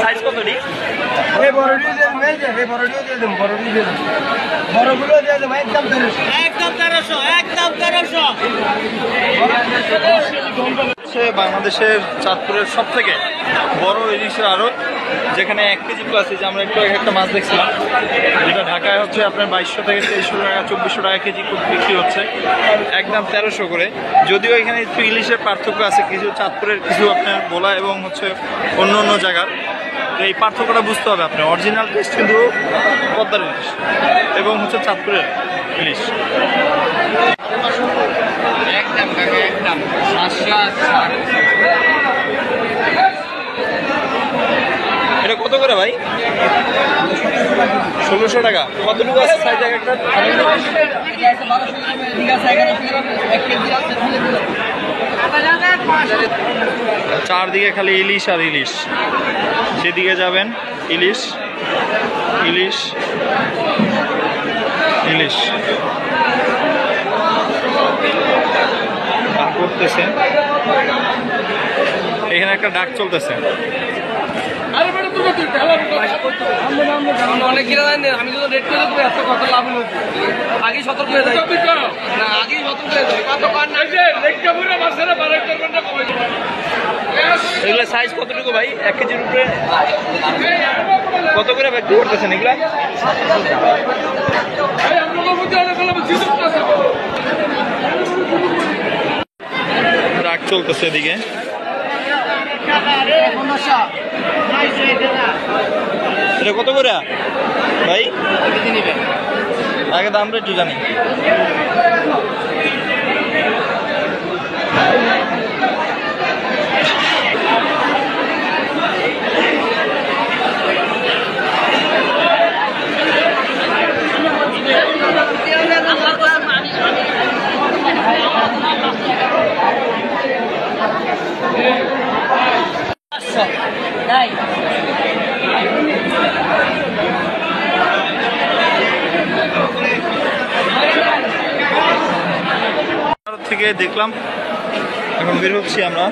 Size কতটি? এই বড়টিও দিয়ে দেবো, এই যে এই বড়টিও দিয়ে দেবো, বড়টিও দিয়ে দেবো, বড়গুলো দিয়ে দেবো একদম 1300। হচ্ছে বাংলাদেশের চাঁদপুরের সব থেকে বড় ইলিশের আড়ত, যেখানে 1 কেজি প্লাস, যে আমরা একটু একটা মাছ দেখছিলাম, যেটা ঢাকায় হচ্ছে আপনার 2200 থেকে 2300 টাকা 2400 টাকা কেজি বিক্রি হচ্ছে, একদম 1300 করে। যদিও এখানে একটু ইলিশের পার্থক্য আছে, কিছু চাঁদপুরের, কিছু আপনার ভোলা এবং হচ্ছে অন্য অন্য জায়গার। তো এই পার্থক্যটা বুঝতে হবে আপনার। অরিজিনাল টেস্ট কিন্তু পদ্মার ইলিশ এবং হচ্ছে চাঁদপুরের ইলিশ। এটা কত করে ভাই? 1600 টাকা। কতটুকু আছে সাইজ একটা? চারদিকে খালি ইলিশ আর ইলিশ। যেদিকে যাবেন ইলিশ ইলিশ ইলিশ করতেছে। এখানে একটা ডাক চলতেছে। অনেক কিনা জানেন, আমি যদি রেট করে দেবো এত কত লাভ হচ্ছে, আগেই সতর্ক হয়ে যায় না, আগেই সতর্ক হয়ে যায়। এগুলো সাইজ কতটুকু ভাই? 1 কেজির উপরে কত করে বিক্রি করতেছেন এগুলা? ডাক চলতেছে এদিকে। এটা কত করে ভাই? আগে দামটা একটু জানি। থেকে দেখলাম, এখন বের হচ্ছি আমরা।